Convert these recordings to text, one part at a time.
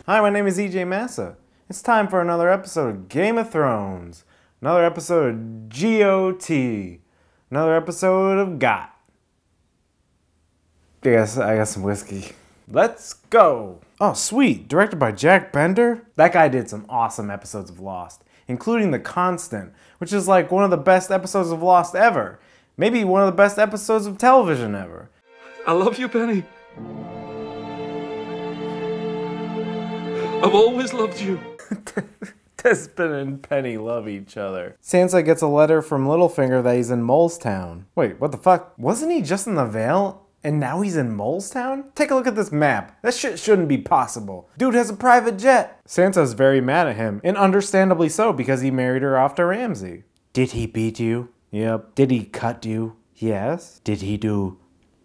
Hi, my name is EJ Massa. It's time for another episode of Game of Thrones. Another episode of GOT. Another episode of GOT. I got some whiskey. Let's go! Oh, sweet. Directed by Jack Bender? That guy did some awesome episodes of Lost, including The Constant, which is like one of the best episodes of Lost ever. Maybe one of the best episodes of television ever. I love you, Penny. I've always loved you. Despin and Penny love each other. Sansa gets a letter from Littlefinger that he's in Molestown. Wait, what the fuck? Wasn't he just in the Vale? And now he's in Molestown? Take a look at this map. That shit shouldn't be possible. Dude has a private jet. Sansa's very mad at him, and understandably so, because he married her off to Ramsay. Did he beat you? Yep. Did he cut you? Yes. Did he do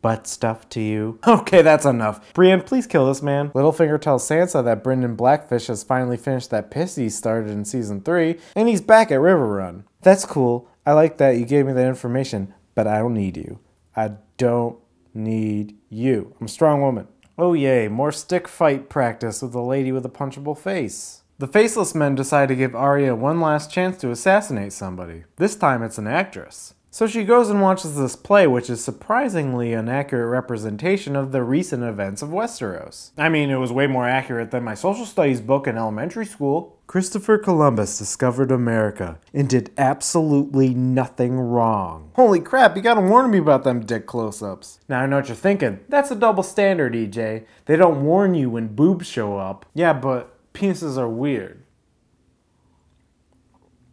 butt stuff to you? Okay, that's enough. Brienne, please kill this man. Littlefinger tells Sansa that Brynden Blackfish has finally finished that piss he started in season 3, and he's back at Riverrun. That's cool. I like that you gave me that information, but I don't need you. I don't need you. I'm a strong woman. Oh yay, more stick fight practice with a lady with a punchable face. The Faceless Men decide to give Arya one last chance to assassinate somebody. This time it's an actress. So she goes and watches this play, which is surprisingly an accurate representation of the recent events of Westeros. I mean, it was way more accurate than my social studies book in elementary school. Christopher Columbus discovered America and did absolutely nothing wrong. Holy crap, you gotta warn me about them dick close-ups. Now I know what you're thinking. That's a double standard, EJ. They don't warn you when boobs show up. Yeah, but penises are weird.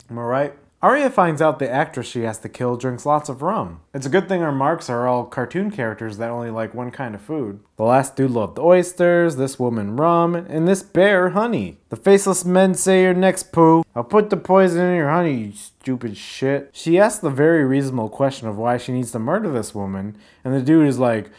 Am I right? Arya finds out the actress she has to kill drinks lots of rum. It's a good thing our marks are all cartoon characters that only like one kind of food. The last dude loved oysters, this woman rum, and this bear honey. The Faceless Men say you're next, Pooh. I'll put the poison in your honey, you stupid shit. She asks the very reasonable question of why she needs to murder this woman, and the dude is like,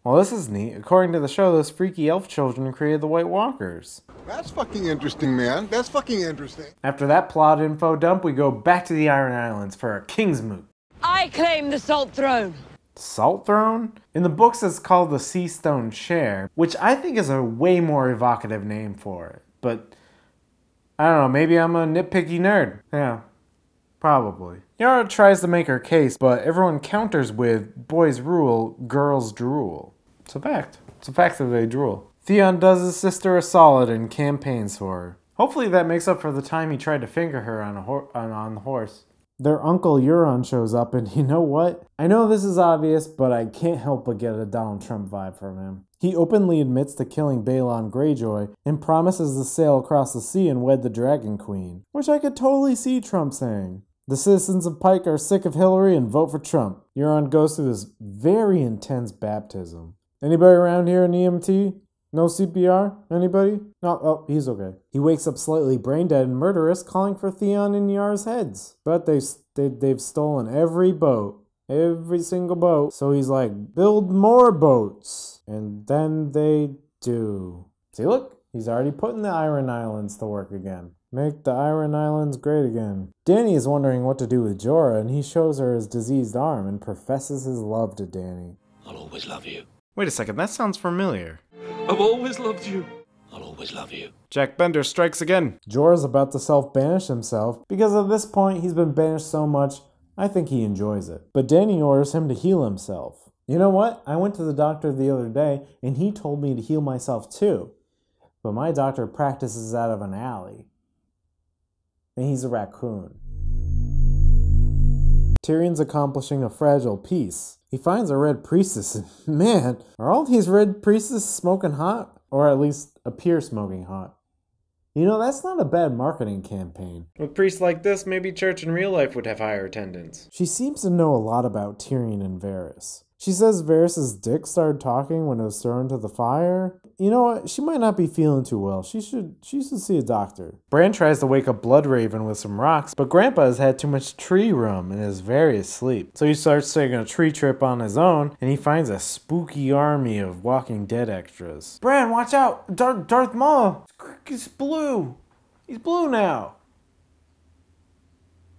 well, this is neat. According to the show, those freaky elf children created the White Walkers. That's fucking interesting, man. That's fucking interesting. After that plot info dump, we go back to the Iron Islands for a king's moot. I claim the Salt Throne. Salt Throne? In the books, it's called the Sea Stone Chair, which I think is a way more evocative name for it. But, I don't know, maybe I'm a nitpicky nerd. Yeah. Probably. Yara tries to make her case, but everyone counters with, boys rule, girls drool. It's a fact. It's a fact that they drool. Theon does his sister a solid and campaigns for her. Hopefully that makes up for the time he tried to finger her on the horse. Their uncle Euron shows up, and you know what? I know this is obvious, but I can't help but get a Donald Trump vibe from him. He openly admits to killing Balon Greyjoy and promises to sail across the sea and wed the Dragon Queen, which I could totally see Trump saying. The citizens of Pike are sick of Hillary and vote for Trump. Euron goes through this very intense baptism. Anybody around here in EMT? No CPR? Anybody? No, oh, he's okay. He wakes up slightly brain dead and murderous, calling for Theon and Yara's heads. But they've stolen every boat. Every single boat. So he's like, build more boats. And then they do. See, look, he's already putting the Iron Islands to work again. Make the Iron Islands great again. Dany is wondering what to do with Jorah, and he shows her his diseased arm and professes his love to Dany. I'll always love you. Wait a second, that sounds familiar. I've always loved you. I'll always love you. Jack Bender strikes again. Jorah's about to self-banish himself, because at this point he's been banished so much, I think he enjoys it. But Dany orders him to heal himself. You know what? I went to the doctor the other day, and he told me to heal myself too. But my doctor practices out of an alley. And he's a raccoon. Tyrion's accomplishing a fragile peace. He finds a red priestess, and man, are all these red priestesses smoking hot? Or at least appear smoking hot. You know, that's not a bad marketing campaign. With priests like this, maybe church in real life would have higher attendance. She seems to know a lot about Tyrion and Varys. She says Varys' dick started talking when it was thrown into the fire. You know what? She might not be feeling too well. She should see a doctor. Bran tries to wake up Bloodraven with some rocks, but Grandpa has had too much tree rum and is very asleep. So he starts taking a tree trip on his own, and he finds a spooky army of Walking Dead extras. Bran, watch out! Darth Maul! He's blue! He's blue now!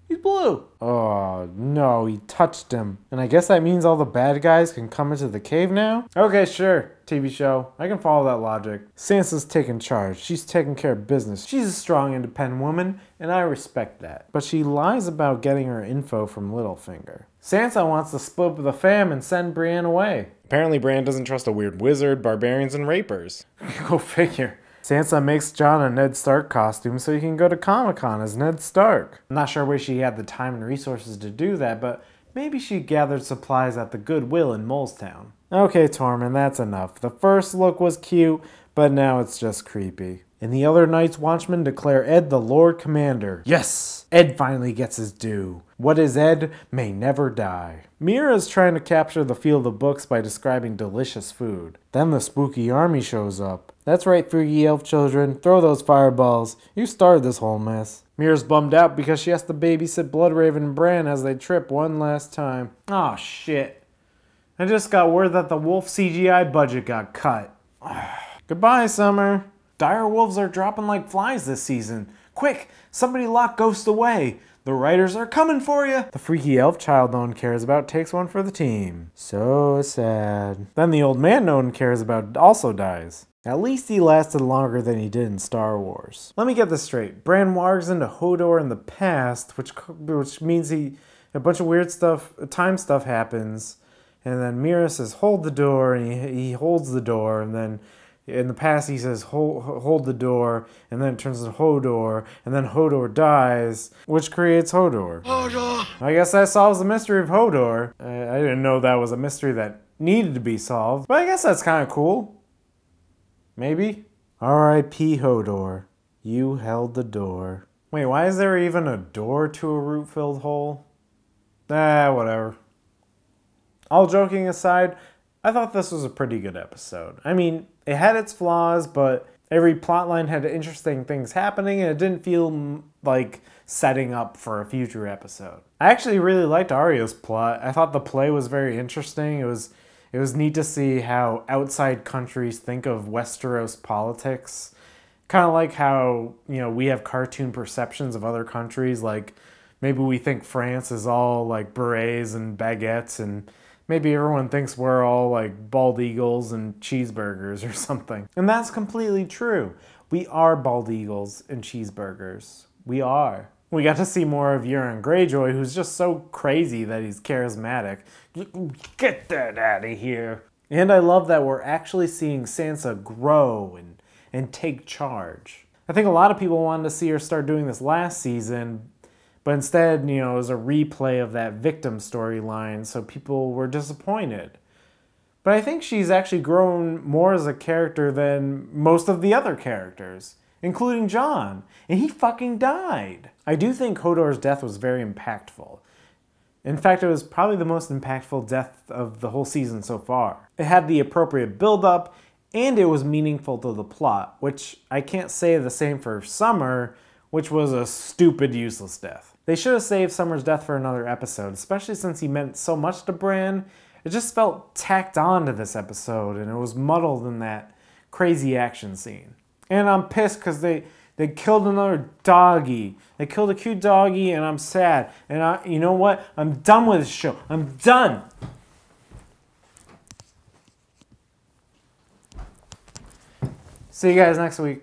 He's blue! Oh, no, he touched him. And I guess that means all the bad guys can come into the cave now? Okay, sure, TV show. I can follow that logic. Sansa's taking charge. She's taking care of business. She's a strong, independent woman, and I respect that. But she lies about getting her info from Littlefinger. Sansa wants to split with the fam and send Brienne away. Apparently Bran doesn't trust a weird wizard, barbarians, and rapers. Go figure. Sansa makes Jon a Ned Stark costume so he can go to Comic-Con as Ned Stark. I'm not sure where she had the time and resources to do that, but maybe she gathered supplies at the Goodwill in Molestown. Okay, Tormund, that's enough. The first look was cute, but now it's just creepy. And the other Night's Watchmen declare Ed the Lord Commander. Yes! Ed finally gets his due. What is Ed may never die. Mira's trying to capture the field of books by describing delicious food. Then the spooky army shows up. That's right, freaky elf children. Throw those fireballs. You started this whole mess. Mira's bummed out because she has to babysit Bloodraven and Bran as they trip one last time. Aw, shit. I just got word that the wolf CGI budget got cut. Goodbye, Summer. Dire wolves are dropping like flies this season. Quick, somebody lock Ghost away. The writers are coming for you. The freaky elf child no one cares about takes one for the team. So sad. Then the old man no one cares about also dies. At least he lasted longer than he did in Star Wars. Let me get this straight. Bran wargs into Hodor in the past, which means a bunch of weird stuff, time stuff happens. And then Mira says, hold the door, and he holds the door, and then in the past he says, hold the door, and then it turns into Hodor, and then Hodor dies, which creates Hodor. Hodor! I guess that solves the mystery of Hodor. I didn't know that was a mystery that needed to be solved, but I guess that's kind of cool. Maybe? R.I.P. Hodor. You held the door. Wait, why is there even a door to a root-filled hole? Whatever. All joking aside, I thought this was a pretty good episode. I mean, it had its flaws, but every plotline had interesting things happening, and it didn't feel like setting up for a future episode. I actually really liked Arya's plot. I thought the play was very interesting. It was neat to see how outside countries think of Westeros politics. Kind of like how, we have cartoon perceptions of other countries. Like, maybe we think France is all like berets and baguettes, and maybe everyone thinks we're all like bald eagles and cheeseburgers or something. And that's completely true. We are bald eagles and cheeseburgers. We are. We got to see more of Euron Greyjoy, who's just so crazy that he's charismatic. Get that out of here. And I love that we're actually seeing Sansa grow and take charge. I think a lot of people wanted to see her start doing this last season, but instead, it was a replay of that victim storyline, so people were disappointed. But I think she's actually grown more as a character than most of the other characters, including Jon, and he fucking died. I do think Hodor's death was very impactful. In fact, it was probably the most impactful death of the whole season so far. It had the appropriate build-up, and it was meaningful to the plot, which I can't say the same for Summer, which was a stupid, useless death. They should have saved Summer's death for another episode, especially since he meant so much to Bran. It just felt tacked on to this episode, and it was muddled in that crazy action scene. And I'm pissed because they killed another doggy. They killed a cute doggy, and I'm sad. And you know what? I'm done with this show. I'm done. See you guys next week.